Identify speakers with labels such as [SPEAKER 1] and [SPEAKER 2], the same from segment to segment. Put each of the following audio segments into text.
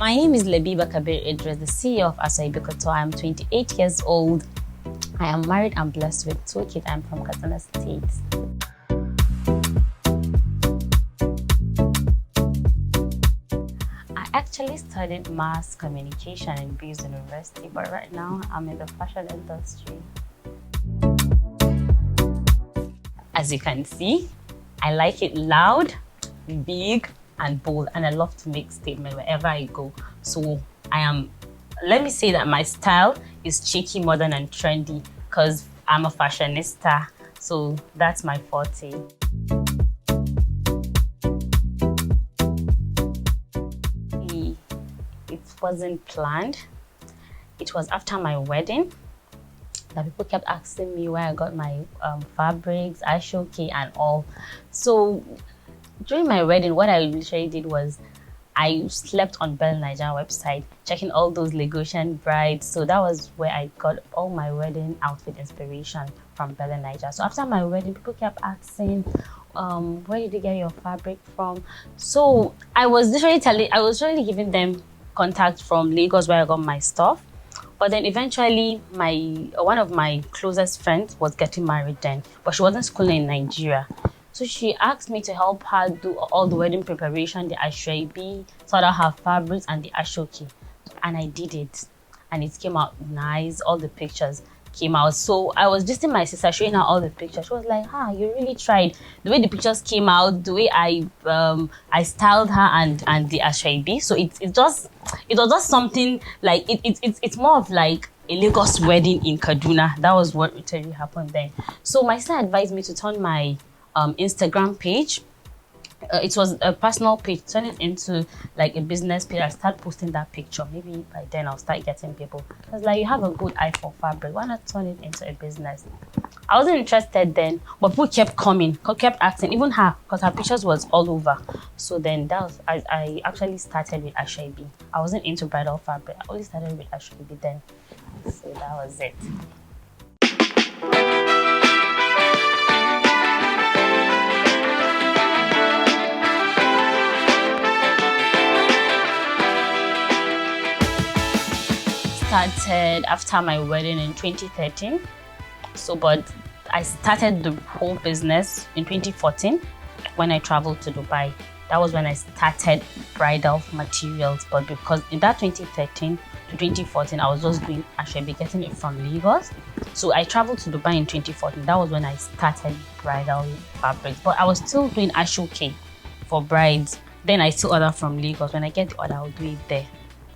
[SPEAKER 1] My name is Labiba Idris, the CEO of Asoebi Couture. I'm 28 years old. I am married and blessed with 2 kids. I'm from Katsina State. I actually studied mass communication in Bees University, but right now I'm in the fashion industry. As you can see, I like it loud, big, and bold, and I love to make statements wherever I go. So let me say that my style is cheeky, modern, and trendy because I'm a fashionista. So that's my forte. It wasn't planned. It was after my wedding that people kept asking me where I got my fabrics, Asoebi, and all. So during my wedding, what I literally did was I slept on Bell Nigeria website, checking all those Lagosian brides. So that was where I got all my wedding outfit inspiration from Bell Nigeria. So after my wedding, people kept asking, where did you get your fabric from? So I was literally giving them contact from Lagos where I got my stuff. But then eventually, one of my closest friends was getting married then, but she wasn't schooling in Nigeria. So she asked me to help her do all the wedding preparation, the Asoebi, sort out her fabrics and the Asoebi. And I did it. And it came out nice. All the pictures came out. So I was just in my sister showing her all the pictures. She was like, you really tried. The way the pictures came out, the way I styled her and the Asoebi. So it was just something like it's more of like a Lagos wedding in Kaduna. That was what really happened then. So my sister advised me to turn my Instagram page. It was a personal page, turn it into like a business page. I start posting that picture. Maybe by then I'll start getting people. I was like, you have a good eye for fabric. Why not turn it into a business? I wasn't interested then, but people kept coming, kept asking, even her, because her pictures was all over. So then I actually started with Asoebi. I wasn't into bridal fabric. I only started with Asoebi then. So that was it. Started after my wedding in 2013. But I started the whole business in 2014 when I traveled to Dubai. That was when I started bridal materials. But because in that 2013 to 2014, I was just doing Asoebi, getting it from Lagos. So I traveled to Dubai in 2014. That was when I started bridal fabrics. But I was still doing Asoebi for brides. Then I still order from Lagos. When I get the order, I'll do it there.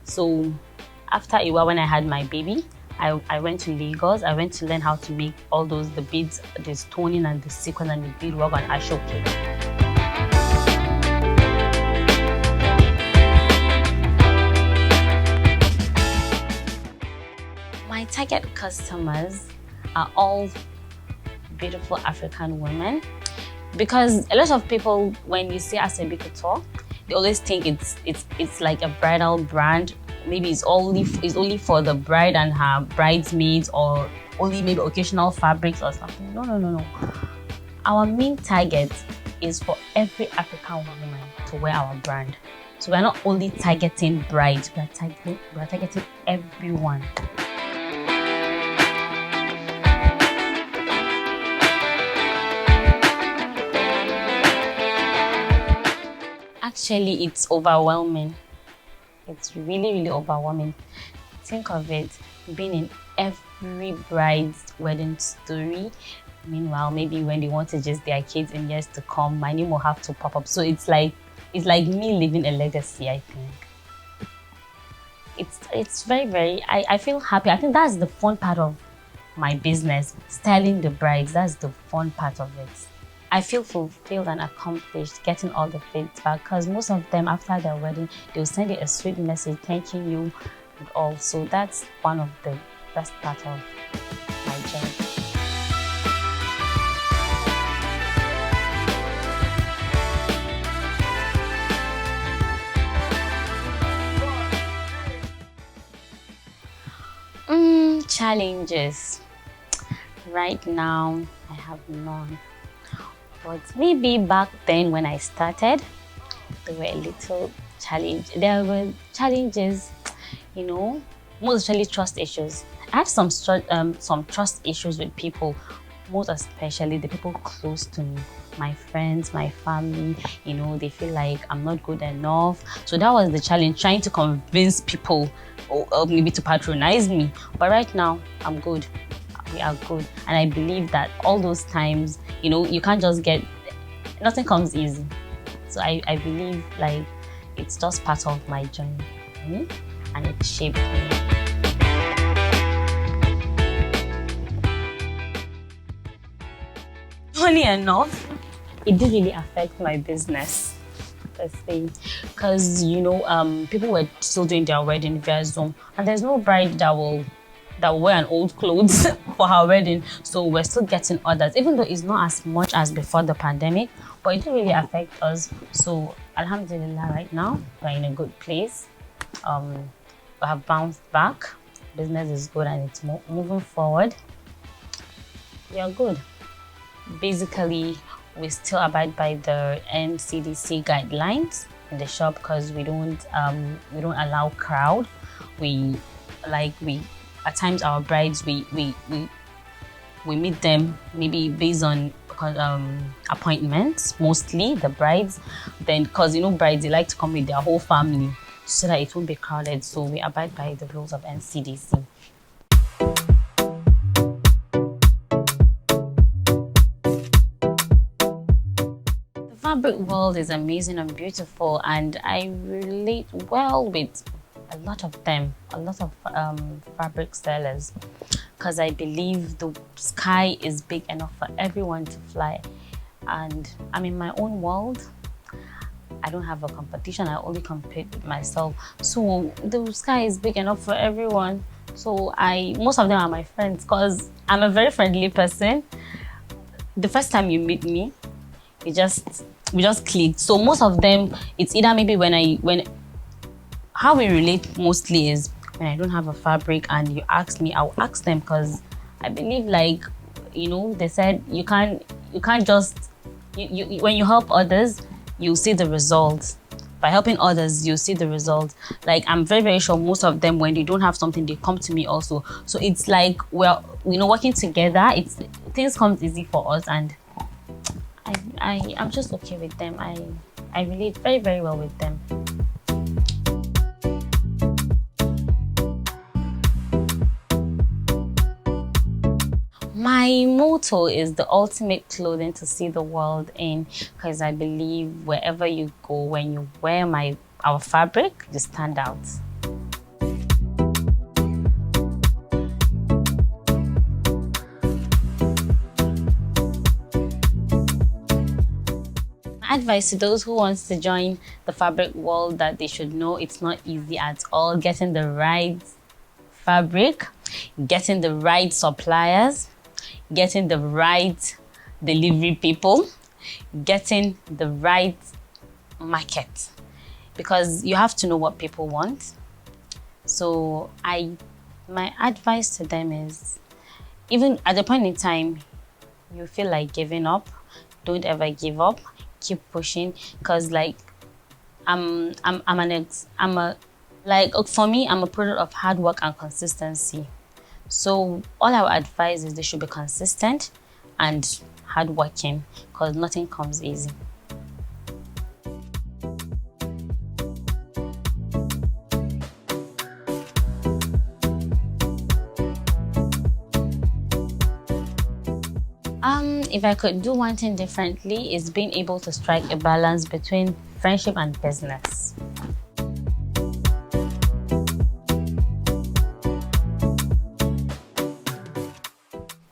[SPEAKER 1] So after a while, when I had my baby, I went to Lagos. I went to learn how to make all the beads, the stoning and the sequin and the beadwork on Asoebi. My target customers are all beautiful African women, because a lot of people, when you say Asoebi Couture, they always think it's like a bridal brand. Maybe it's only for the bride and her bridesmaids, or only maybe occasional fabrics or something. No. Our main target is for every African woman to wear our brand. So we're not only targeting brides, we're targeting everyone. Actually, it's overwhelming. It's really, really overwhelming. Think of it, being in every bride's wedding story. Meanwhile, maybe when they want to just their kids in years to come, my name will have to pop up. So it's like me leaving a legacy, I think. It's very, very, I feel happy. I think that's the fun part of my business, styling the brides. That's the fun part of it. I feel fulfilled and accomplished getting all the feedback, because most of them after their wedding, they'll send you a sweet message thanking you and all. So that's one of the best part of my job. Challenges. Right now, I have none. But maybe back then when I started, there were a little challenge. There were challenges, you know, most especially trust issues. I had some trust issues with people, most especially the people close to me, my friends, my family. You know, they feel like I'm not good enough. So that was the challenge, trying to convince people or maybe to patronize me. But right now, I'm good. We are good. And I believe that all those times, you know, you can't just get, nothing comes easy. So I believe like it's just part of my journey, and it shaped me. Funny enough, it did really affect my business per se, because you know, people were still doing their wedding via Zoom, and there's no bride that will wear an old clothes for her wedding. So we're still getting orders, even though it's not as much as before the pandemic, but it didn't really affect us. So alhamdulillah, right now we're in a good place. We have bounced back. Business is good and it's moving forward. We are good. Basically, we still abide by the NCDC guidelines in the shop because we don't allow crowd. We at times our brides we meet them maybe based on appointments, mostly the brides. Then because you know brides, they like to come with their whole family so that it won't be crowded. So we abide by the rules of NCDC. The fabric world is amazing and beautiful, and I relate well with a lot of them, a lot of fabric sellers, because I believe the sky is big enough for everyone to fly. And I'm in my own world. I don't have a competition. I only compete with myself. So the sky is big enough for everyone. So most of them are my friends because I'm a very friendly person. The first time you meet me, we just clicked. So most of them, it's either maybe when how we relate mostly is when I don't have a fabric and you ask me, I'll ask them, because I believe, like, you know, they said you can't just when you help others, you'll see the results. By helping others, you'll see the results. Like, I'm very, very sure most of them, when they don't have something, they come to me also. So it's like we're, you know, working together. Things comes easy for us, and I'm just okay with them. I relate very, very well with them. My motto is the ultimate clothing to see the world in, because I believe wherever you go, when you wear our fabric, you stand out. My advice to those who want to join the fabric world, that they should know it's not easy at all. Getting the right fabric, getting the right suppliers, getting the right delivery people, getting the right market, because you have to know what people want. So my advice to them is, even at the point in time you feel like giving up, don't ever give up. Keep pushing, because like for me, I'm a product of hard work and consistency. So all I would advise is they should be consistent and hardworking, because nothing comes easy. If I could do one thing differently, is being able to strike a balance between friendship and business.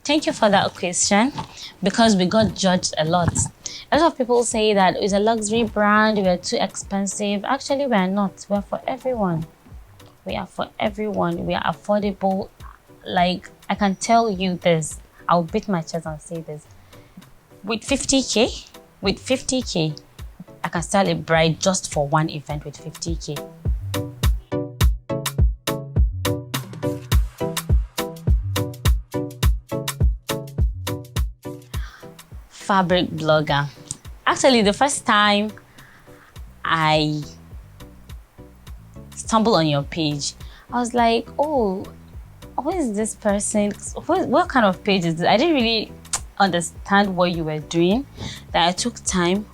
[SPEAKER 1] Thank you for that question, because we got judged a lot. A lot of people say that it's a luxury brand, we are too expensive. Actually, we are not. We are for everyone. We are for everyone. We are affordable. Like, I can tell you this. I'll beat my chest and say this. With 50K, I can style a bride just for one event with 50K. Fabric blogger. Actually, the first time I stumbled on your page. I was like, oh, who is this person? What kind of page is this? I didn't really understand what you were doing. That I took time.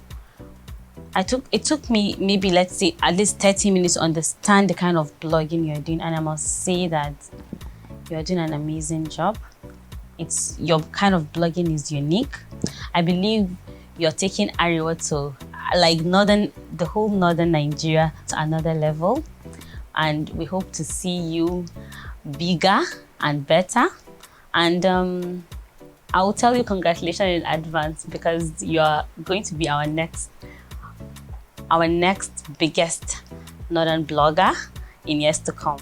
[SPEAKER 1] It took me maybe, let's say, at least 30 minutes to understand the kind of blogging you're doing, and I must say that you're doing an amazing job. Your kind of blogging is unique. I believe you're taking Ariwa to like the whole northern Nigeria to another level, and we hope to see you bigger and better. And I will tell you congratulations in advance, because you're going to be our next biggest northern blogger in years to come.